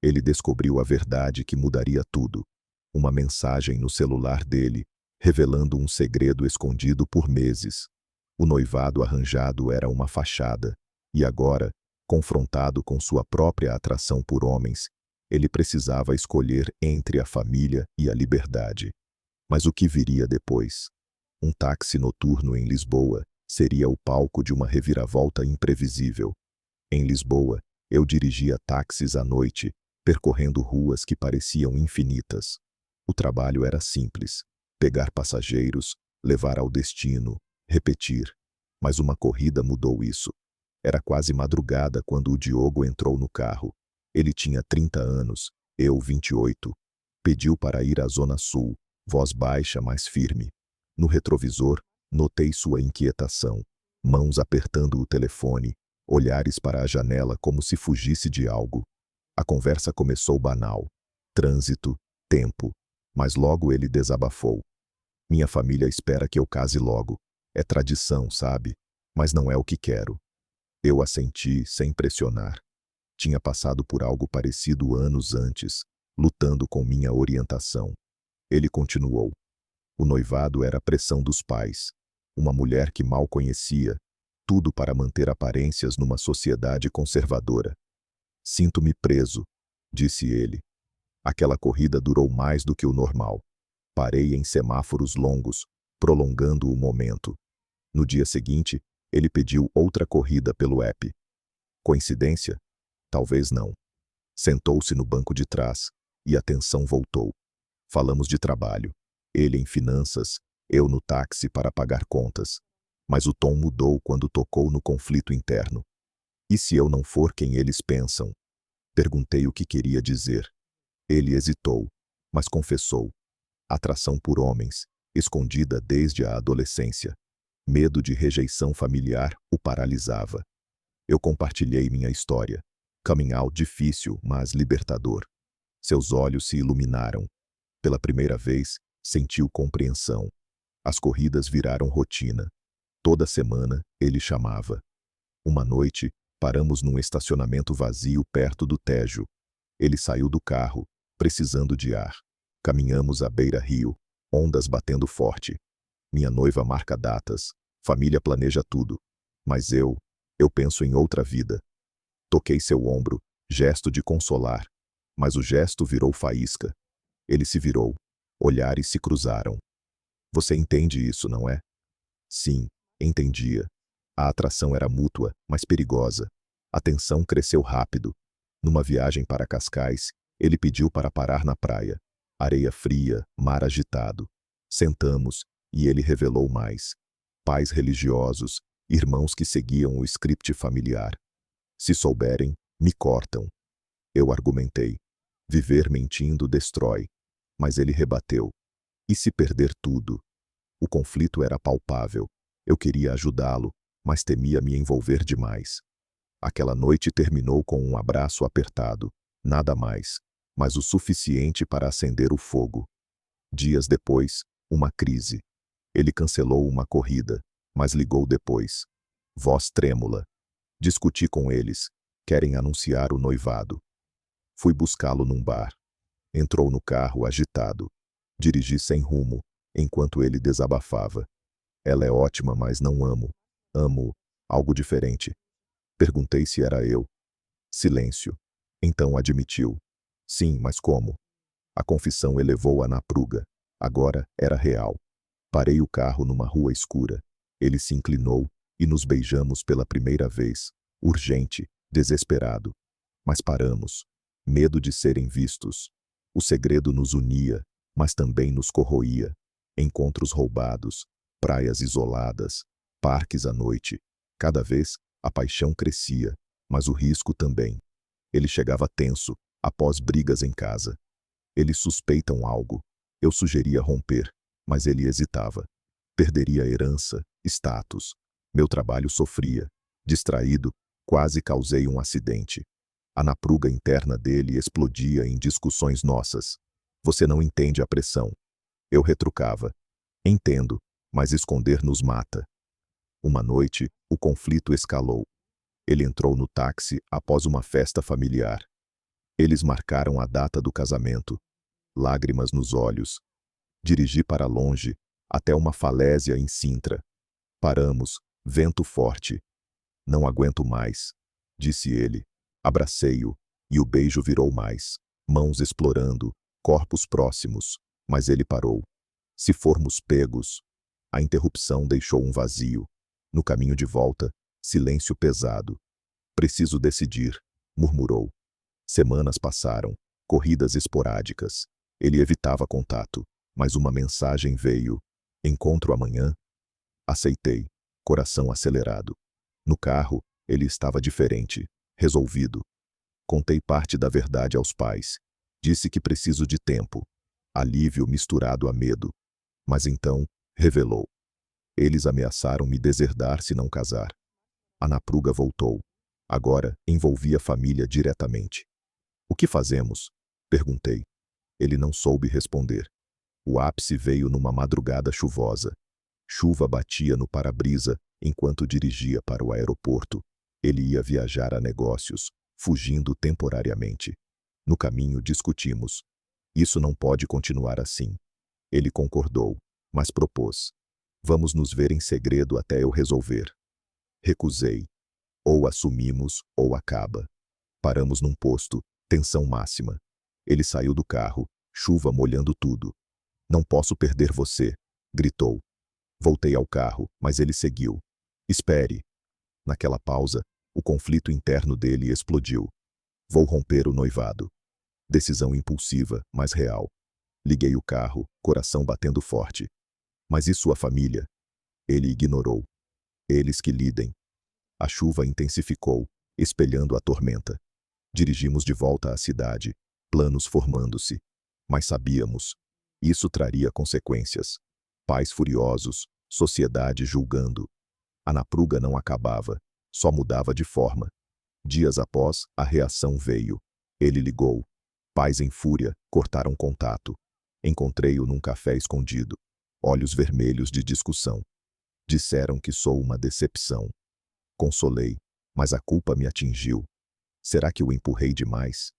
Ele descobriu a verdade que mudaria tudo. Uma mensagem no celular dele, revelando um segredo escondido por meses. O noivado arranjado era uma fachada, e agora, confrontado com sua própria atração por homens, ele precisava escolher entre a família e a liberdade. Mas o que viria depois? Um táxi noturno em Lisboa seria o palco de uma reviravolta imprevisível. Em Lisboa, eu dirigia táxis à noite, percorrendo ruas que pareciam infinitas. O trabalho era simples: pegar passageiros, levar ao destino, repetir. Mas uma corrida mudou isso. Era quase madrugada quando o Diogo entrou no carro. Ele tinha 30 anos, eu 28. Pediu para ir à Zona Sul, voz baixa, mas firme. No retrovisor, notei sua inquietação. Mãos apertando o telefone, olhares para a janela como se fugisse de algo. A conversa começou banal. Trânsito, tempo. Mas logo ele desabafou. Minha família espera que eu case logo. É tradição, sabe? Mas não é o que quero. Eu assenti sem pressionar. Tinha passado por algo parecido anos antes, lutando com minha orientação. Ele continuou. O noivado era a pressão dos pais. Uma mulher que mal conhecia, tudo para manter aparências numa sociedade conservadora. Sinto-me preso, disse ele. Aquela corrida durou mais do que o normal. Parei em semáforos longos, prolongando o momento. No dia seguinte, ele pediu outra corrida pelo app. Coincidência? Talvez não. Sentou-se no banco de trás, e a tensão voltou. Falamos de trabalho. Ele em finanças, eu no táxi para pagar contas. Mas o tom mudou quando tocou no conflito interno. E se eu não for quem eles pensam? Perguntei o que queria dizer. Ele hesitou, mas confessou. Atração por homens, escondida desde a adolescência. Medo de rejeição familiar o paralisava. Eu compartilhei minha história. Coming out difícil, mas libertador. Seus olhos se iluminaram. Pela primeira vez, sentiu compreensão. As corridas viraram rotina. Toda semana, ele chamava. Uma noite, paramos num estacionamento vazio perto do Tejo. Ele saiu do carro, precisando de ar. Caminhamos à beira-rio, ondas batendo forte. Minha noiva marca datas, família planeja tudo. Mas eu penso em outra vida. Toquei seu ombro, gesto de consolar. Mas o gesto virou faísca. Ele se virou. Olhares se cruzaram. Você entende isso, não é? Sim, entendia. A atração era mútua, mas perigosa. A tensão cresceu rápido. Numa viagem para Cascais, ele pediu para parar na praia. Areia fria, mar agitado. Sentamos, e ele revelou mais. Pais religiosos, irmãos que seguiam o script familiar. Se souberem, me cortam. Eu argumentei. Viver mentindo destrói. Mas ele rebateu. E se perder tudo? O conflito era palpável. Eu queria ajudá-lo, mas temia me envolver demais. Aquela noite terminou com um abraço apertado. Nada mais, mas o suficiente para acender o fogo. Dias depois, uma crise. Ele cancelou uma corrida, mas ligou depois. Voz trêmula. Discuti com eles. Querem anunciar o noivado. Fui buscá-lo num bar. Entrou no carro agitado. Dirigi sem rumo, enquanto ele desabafava. Ela é ótima, mas não amo. Amo algo diferente. Perguntei se era eu. Silêncio. Então admitiu. Sim, mas como? A confissão elevou-a na pruga. Agora era real. Parei o carro numa rua escura. Ele se inclinou e nos beijamos pela primeira vez. Urgente, desesperado. Mas paramos. Medo de serem vistos. O segredo nos unia, mas também nos corroía. Encontros roubados, praias isoladas, parques à noite. Cada vez, a paixão crescia, mas o risco também. Ele chegava tenso, após brigas em casa. Eles suspeitam algo. Eu sugeria romper, mas ele hesitava. Perderia herança, status. Meu trabalho sofria. Distraído, quase causei um acidente. A napruga interna dele explodia em discussões nossas. Você não entende a pressão. Eu retrucava. Entendo, mas esconder nos mata. Uma noite, o conflito escalou. Ele entrou no táxi após uma festa familiar. Eles marcaram a data do casamento, lágrimas nos olhos. Dirigi para longe, até uma falésia em Sintra. Paramos, vento forte. Não aguento mais, disse ele. Abracei-o, e o beijo virou mais. Mãos explorando, corpos próximos, mas ele parou. Se formos pegos. A interrupção deixou um vazio. No caminho de volta, silêncio pesado. Preciso decidir, murmurou. Semanas passaram, corridas esporádicas. Ele evitava contato, mas uma mensagem veio. Encontro amanhã? Aceitei, coração acelerado. No carro, ele estava diferente, resolvido. Contei parte da verdade aos pais. Disse que preciso de tempo. Alívio misturado a medo. Mas então, revelou. Eles ameaçaram me deserdar se não casar. A Napruga voltou. Agora, envolvia a família diretamente. O que fazemos? Perguntei. Ele não soube responder. O ápice veio numa madrugada chuvosa. Chuva batia no para-brisa enquanto dirigia para o aeroporto. Ele ia viajar a negócios, fugindo temporariamente. No caminho discutimos. Isso não pode continuar assim. Ele concordou, mas propôs. Vamos nos ver em segredo até eu resolver. Recusei. Ou assumimos, ou acaba. Paramos num posto, tensão máxima. Ele saiu do carro, chuva molhando tudo. Não posso perder você, gritou. Voltei ao carro, mas ele seguiu. Espere. Naquela pausa, o conflito interno dele explodiu. Vou romper o noivado. Decisão impulsiva, mas real. Liguei o carro, coração batendo forte. Mas e sua família? Ele ignorou. Eles que lidem. A chuva intensificou, espelhando a tormenta. Dirigimos de volta à cidade, planos formando-se. Mas sabíamos. Isso traria consequências. Pais furiosos, sociedade julgando. A Napruga não acabava, só mudava de forma. Dias após, a reação veio. Ele ligou. Pais em fúria, cortaram contato. Encontrei-o num café escondido. Olhos vermelhos de discussão. Disseram que sou uma decepção. Consolei, mas a culpa me atingiu. Será que o empurrei demais?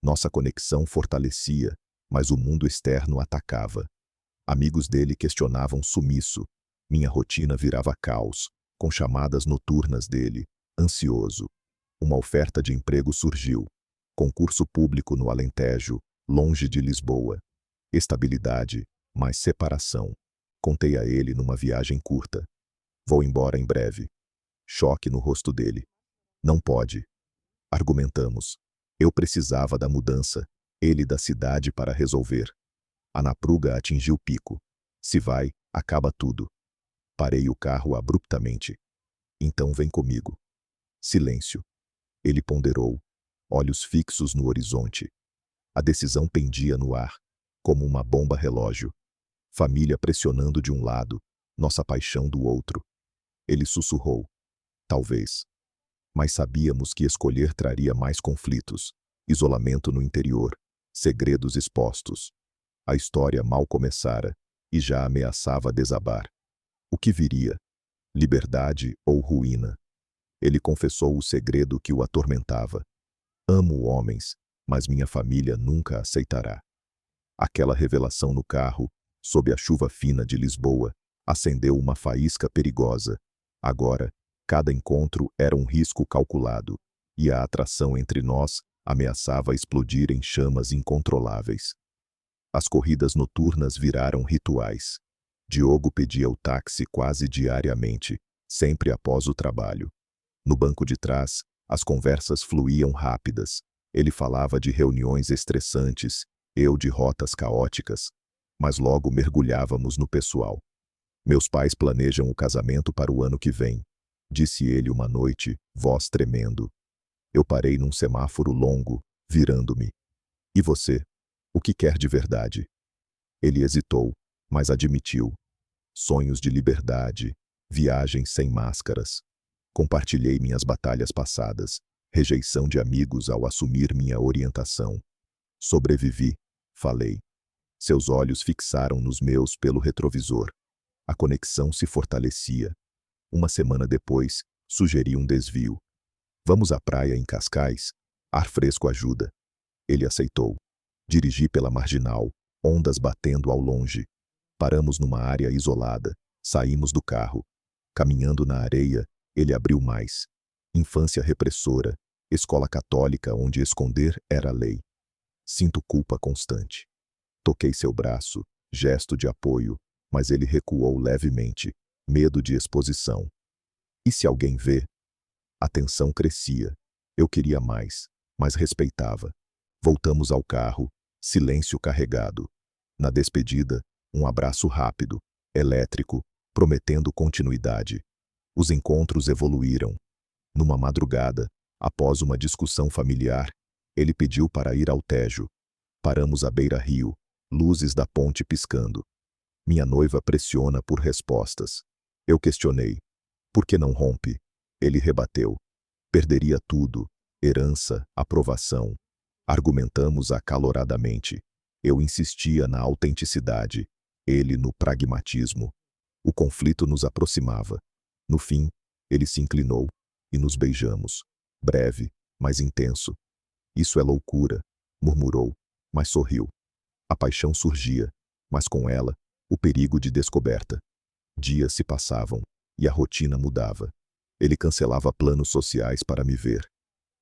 Nossa conexão fortalecia, mas o mundo externo atacava. Amigos dele questionavam sumiço. Minha rotina virava caos, com chamadas noturnas dele, ansioso. Uma oferta de emprego surgiu. Concurso público no Alentejo, longe de Lisboa. Estabilidade, mas separação. Contei a ele numa viagem curta. Vou embora em breve. Choque no rosto dele. Não pode. Argumentamos. Eu precisava da mudança, ele da cidade para resolver. A Napruga atingiu o pico. Se vai, acaba tudo. Parei o carro abruptamente. Então vem comigo. Silêncio. Ele ponderou, olhos fixos no horizonte. A decisão pendia no ar, como uma bomba relógio. Família pressionando de um lado, nossa paixão do outro. Ele sussurrou. Talvez. Mas sabíamos que escolher traria mais conflitos, isolamento no interior, segredos expostos. A história mal começara e já ameaçava desabar. O que viria? Liberdade ou ruína? Ele confessou o segredo que o atormentava. Amo homens, mas minha família nunca aceitará. Aquela revelação no carro, sob a chuva fina de Lisboa, acendeu uma faísca perigosa. Agora, cada encontro era um risco calculado, e a atração entre nós ameaçava explodir em chamas incontroláveis. As corridas noturnas viraram rituais. Diogo pedia o táxi quase diariamente, sempre após o trabalho. No banco de trás, as conversas fluíam rápidas. Ele falava de reuniões estressantes, eu de rotas caóticas, mas logo mergulhávamos no pessoal. Meus pais planejam o casamento para o ano que vem, disse ele uma noite, voz tremendo. Eu parei num semáforo longo, virando-me. E você? O que quer de verdade? Ele hesitou, mas admitiu. Sonhos de liberdade, viagens sem máscaras. Compartilhei minhas batalhas passadas, rejeição de amigos ao assumir minha orientação. Sobrevivi, falei. Seus olhos fixaram nos meus pelo retrovisor. A conexão se fortalecia. Uma semana depois, sugeri um desvio. Vamos à praia em Cascais? Ar fresco ajuda. Ele aceitou. Dirigi pela marginal, ondas batendo ao longe. Paramos numa área isolada. Saímos do carro. Caminhando na areia, ele abriu mais. Infância repressora, escola católica onde esconder era lei. Sinto culpa constante. Toquei seu braço, gesto de apoio, mas ele recuou levemente, medo de exposição. E se alguém vê? A tensão crescia. Eu queria mais, mas respeitava. Voltamos ao carro, silêncio carregado. Na despedida, um abraço rápido, elétrico, prometendo continuidade. Os encontros evoluíram. Numa madrugada, após uma discussão familiar, ele pediu para ir ao Tejo. Paramos à beira-rio, luzes da ponte piscando. Minha noiva pressiona por respostas. Eu questionei. Por que não rompe? Ele rebateu. Perderia tudo, herança, aprovação. Argumentamos acaloradamente. Eu insistia na autenticidade, ele no pragmatismo. O conflito nos aproximava. No fim, ele se inclinou e nos beijamos. Breve, mas intenso. Isso é loucura, murmurou, mas sorriu. A paixão surgia, mas com ela, o perigo de descoberta. Dias se passavam e a rotina mudava. Ele cancelava planos sociais para me ver.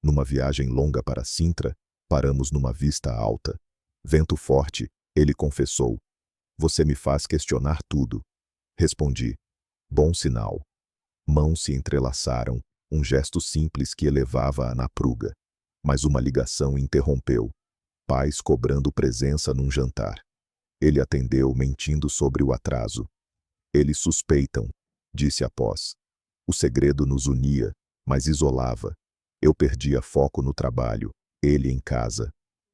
Numa viagem longa para Sintra, paramos numa vista alta. Vento forte, ele confessou. Você me faz questionar tudo. Respondi. Bom sinal. Mãos se entrelaçaram, um gesto simples que elevava-a na pruga. Mas uma ligação interrompeu. Pais cobrando presença num jantar. Ele atendeu mentindo sobre o atraso. Eles suspeitam, disse após. O segredo nos unia, mas isolava. Eu perdia foco no trabalho, ele em casa.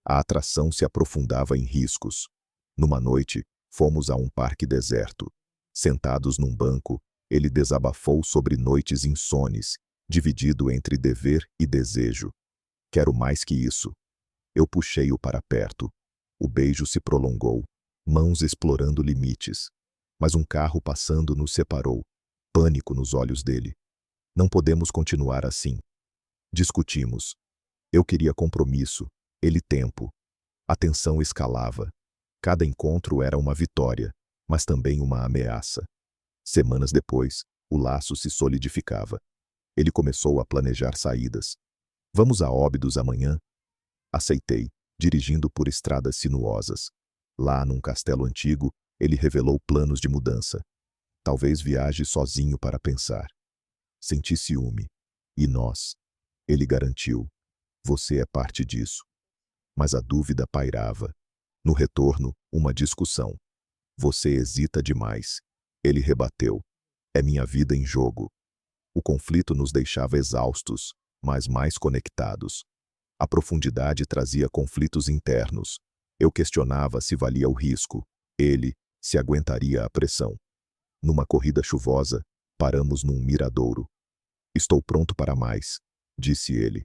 A atração se aprofundava em riscos. Numa noite, fomos a um parque deserto. Sentados num banco, ele desabafou sobre noites insones, dividido entre dever e desejo. Quero mais que isso. Eu puxei-o para perto. O beijo se prolongou, mãos explorando limites. Mas um carro passando nos separou. Pânico nos olhos dele. Não podemos continuar assim. Discutimos. Eu queria compromisso, ele tempo. A tensão escalava. Cada encontro era uma vitória, mas também uma ameaça. Semanas depois, o laço se solidificava. Ele começou a planejar saídas. Vamos a Óbidos amanhã? Aceitei, dirigindo por estradas sinuosas. Lá, num castelo antigo, ele revelou planos de mudança. Talvez viaje sozinho para pensar. Senti ciúme. E nós? Ele garantiu. Você é parte disso. Mas a dúvida pairava. No retorno, uma discussão. Você hesita demais. Ele rebateu. É minha vida em jogo. O conflito nos deixava exaustos, mas mais conectados. A profundidade trazia conflitos internos. Eu questionava se valia o risco. Ele, se aguentaria a pressão. Numa corrida chuvosa, paramos num miradouro. Estou pronto para mais, disse ele.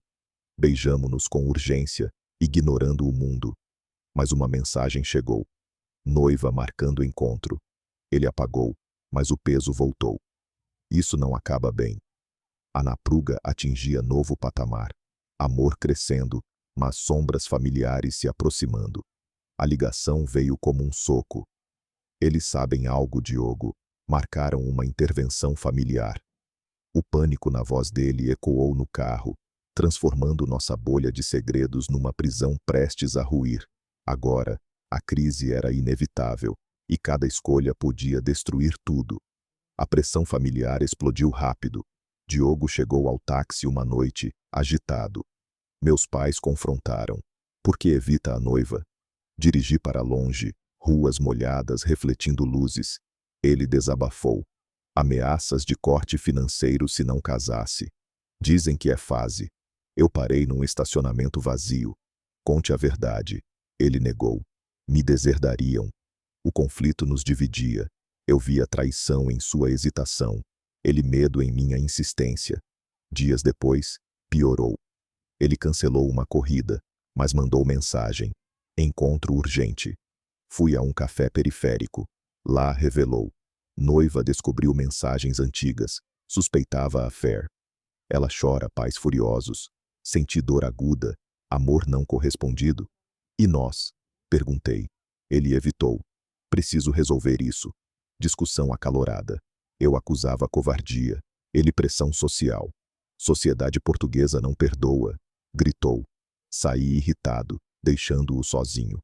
Beijamo-nos com urgência, ignorando o mundo. Mas uma mensagem chegou. Noiva marcando encontro. Ele apagou, mas o peso voltou. Isso não acaba bem. A napruga atingia novo patamar. Amor crescendo, mas sombras familiares se aproximando. A ligação veio como um soco. Eles sabem algo, Diogo. Marcaram uma intervenção familiar. O pânico na voz dele ecoou no carro, transformando nossa bolha de segredos numa prisão prestes a ruir. Agora, a crise era inevitável, e cada escolha podia destruir tudo. A pressão familiar explodiu rápido. Diogo chegou ao táxi uma noite, agitado. Meus pais confrontaram. Por que evita a noiva? Dirigi para longe, ruas molhadas refletindo luzes. Ele desabafou. Ameaças de corte financeiro se não casasse. Dizem que é fase. Eu parei num estacionamento vazio. Conte a verdade. Ele negou. Me deserdariam. O conflito nos dividia. Eu via traição em sua hesitação. Ele medo em minha insistência. Dias depois, piorou. Ele cancelou uma corrida, mas mandou mensagem. Encontro urgente. Fui a um café periférico. Lá revelou. Noiva descobriu mensagens antigas. Suspeitava a fé. Ela chora pais furiosos. Senti dor aguda. Amor não correspondido. E nós? Perguntei. Ele evitou. Preciso resolver isso. Discussão acalorada. Eu acusava covardia. Ele pressão social. Sociedade portuguesa não perdoa. Gritou. Saí irritado, deixando-o sozinho.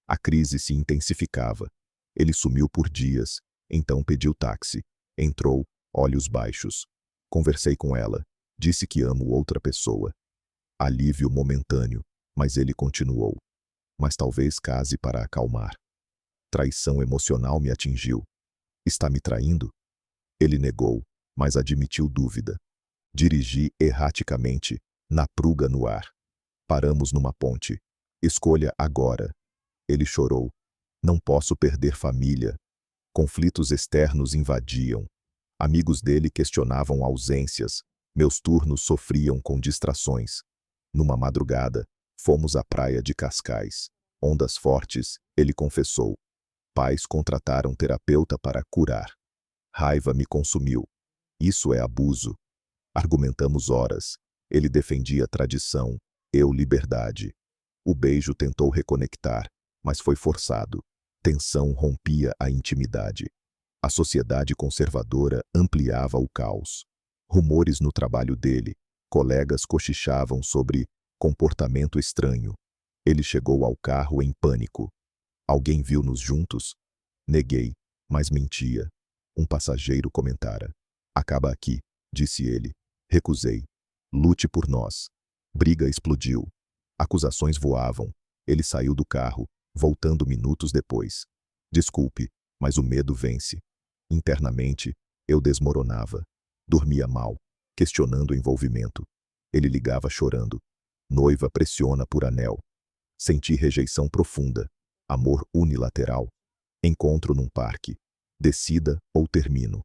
A crise se intensificava. Ele sumiu por dias. Então pediu táxi. Entrou, olhos baixos. Conversei com ela. Disse que amo outra pessoa. Alívio momentâneo, mas ele continuou. Mas talvez case para acalmar. Traição emocional me atingiu. Está me traindo? Ele negou, mas admitiu dúvida. Dirigi erraticamente, na pruga no ar. Paramos numa ponte. Escolha agora. Ele chorou. Não posso perder família. Conflitos externos invadiam. Amigos dele questionavam ausências. Meus turnos sofriam com distrações. Numa madrugada, fomos à praia de Cascais. Ondas fortes, ele confessou. Pais contrataram terapeuta para curar. Raiva me consumiu. Isso é abuso. Argumentamos horas. Ele defendia tradição, eu liberdade. O beijo tentou reconectar, mas foi forçado. Tensão rompia a intimidade. A sociedade conservadora ampliava o caos. Rumores no trabalho dele. Colegas cochichavam sobre comportamento estranho. Ele chegou ao carro em pânico. Alguém viu-nos juntos? Neguei, mas mentia. Um passageiro comentara. Acaba aqui, disse ele. Recusei. Lute por nós. Briga explodiu. Acusações voavam. Ele saiu do carro, voltando minutos depois. Desculpe, mas o medo vence. Internamente, eu desmoronava. Dormia mal, questionando o envolvimento. Ele ligava chorando. Noiva pressiona por anel. Senti rejeição profunda. Amor unilateral. Encontro num parque. Decida ou termino.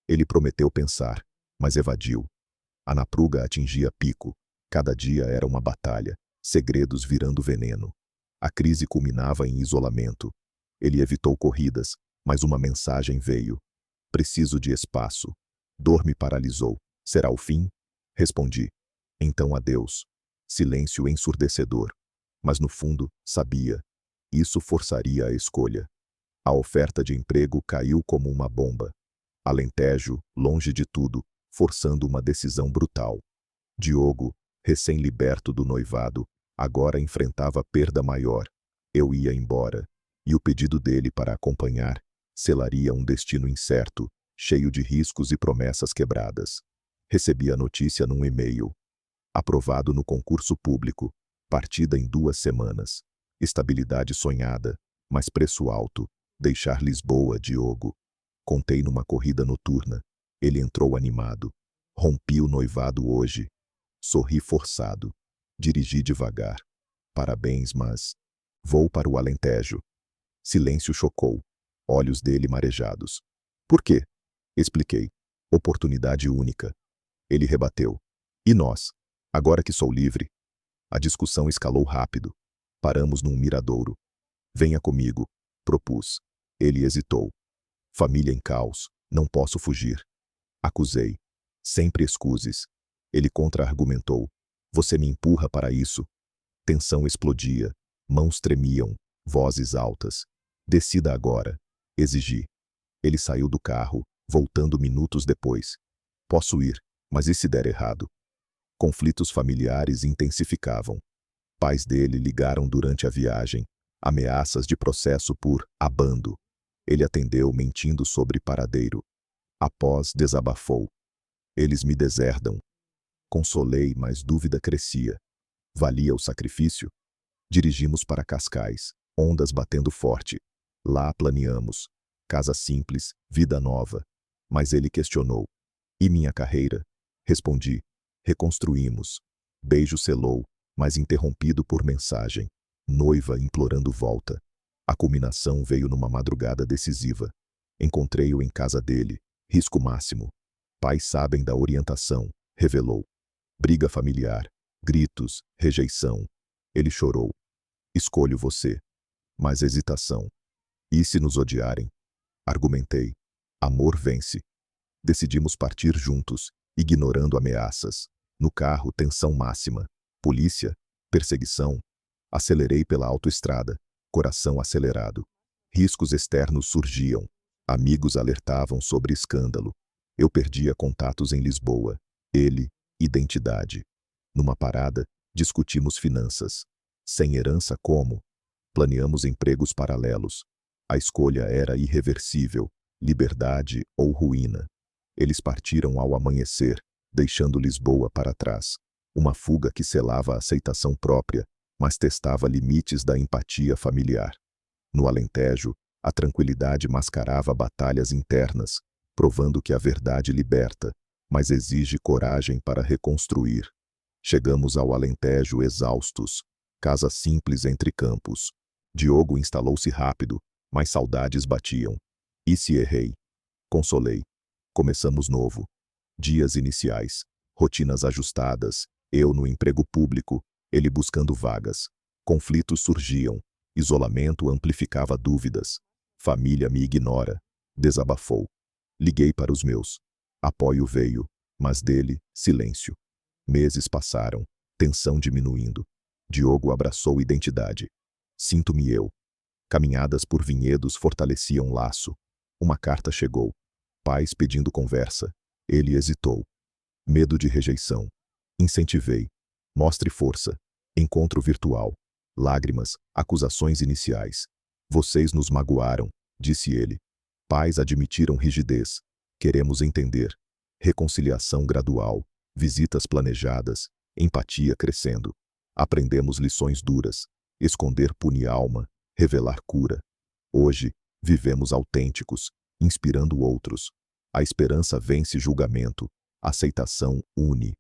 Ele prometeu pensar, mas evadiu. A napruga atingia pico. Cada dia era uma batalha. Segredos virando veneno. A crise culminava em isolamento. Ele evitou corridas, mas uma mensagem veio. Preciso de espaço. Dor me paralisou. Será o fim? Respondi. Então adeus. Silêncio ensurdecedor. Mas no fundo, sabia. Isso forçaria a escolha. A oferta de emprego caiu como uma bomba. Alentejo, longe de tudo, forçando uma decisão brutal. Diogo, recém-liberto do noivado, agora enfrentava perda maior. Eu ia embora, e o pedido dele para acompanhar selaria um destino incerto, cheio de riscos e promessas quebradas. Recebi a notícia num e-mail. Aprovado no concurso público, partida em 2 semanas. Estabilidade sonhada, mas preço alto. Deixar Lisboa, Diogo. Contei numa corrida noturna. Ele entrou animado. Rompi o noivado hoje. Sorri forçado. Dirigi devagar. Parabéns, mas... Vou para o Alentejo. Silêncio chocou. Olhos dele marejados. Por quê? Expliquei. Oportunidade única. Ele rebateu. E nós? Agora que sou livre? A discussão escalou rápido. Paramos num miradouro. Venha comigo, propus. Ele hesitou. Família em caos, não posso fugir. Acusei. Sempre excuses. Ele contra-argumentou. Você me empurra para isso. Tensão explodia. Mãos tremiam. Vozes altas. Decida agora. Exigi. Ele saiu do carro, voltando minutos depois. Posso ir, mas e se der errado? Conflitos familiares intensificavam. Pais dele ligaram durante a viagem. Ameaças de processo por abando. Ele atendeu mentindo sobre paradeiro. Após desabafou. Eles me deserdam. Consolei, mas dúvida crescia. Valia o sacrifício? Dirigimos para Cascais, ondas batendo forte. Lá planeamos. Casa simples, vida nova. Mas ele questionou. E minha carreira? Respondi. Reconstruímos. Beijo selou, mas interrompido por mensagem. Noiva implorando volta. A culminação veio numa madrugada decisiva. Encontrei-o em casa dele. Risco máximo. Pais sabem da orientação, revelou. Briga familiar. Gritos, rejeição. Ele chorou. Escolho você. Mas hesitação. E se nos odiarem? Argumentei. Amor vence. Decidimos partir juntos, ignorando ameaças. No carro, tensão máxima. Polícia, perseguição. Acelerei pela autoestrada, coração acelerado. Riscos externos surgiam. Amigos alertavam sobre escândalo. Eu perdia contatos em Lisboa. Ele, identidade. Numa parada, discutimos finanças. Sem herança como? Planeamos empregos paralelos. A escolha era irreversível, liberdade ou ruína. Eles partiram ao amanhecer, deixando Lisboa para trás. Uma fuga que selava a aceitação própria, mas testava limites da empatia familiar. No Alentejo, a tranquilidade mascarava batalhas internas, provando que a verdade liberta, mas exige coragem para reconstruir. Chegamos ao Alentejo exaustos. Casa simples entre campos. Diogo instalou-se rápido, mas saudades batiam. E se errei? Consolei. Começamos novo. Dias iniciais, rotinas ajustadas, eu no emprego público, ele buscando vagas. Conflitos surgiam, isolamento amplificava dúvidas. Família me ignora. Desabafou. Liguei para os meus. Apoio veio, mas dele, silêncio. Meses passaram, tensão diminuindo. Diogo abraçou identidade. Sinto-me eu. Caminhadas por vinhedos fortaleciam laço. Uma carta chegou. Pais pedindo conversa. Ele hesitou. Medo de rejeição. Incentivei. Mostre força. Encontro virtual. Lágrimas, acusações iniciais. Vocês nos magoaram, disse ele. Pais admitiram rigidez. Queremos entender. Reconciliação gradual. Visitas planejadas. Empatia crescendo. Aprendemos lições duras. Esconder pune alma, revelar cura. Hoje, vivemos autênticos, inspirando outros. A esperança vence julgamento. Aceitação une.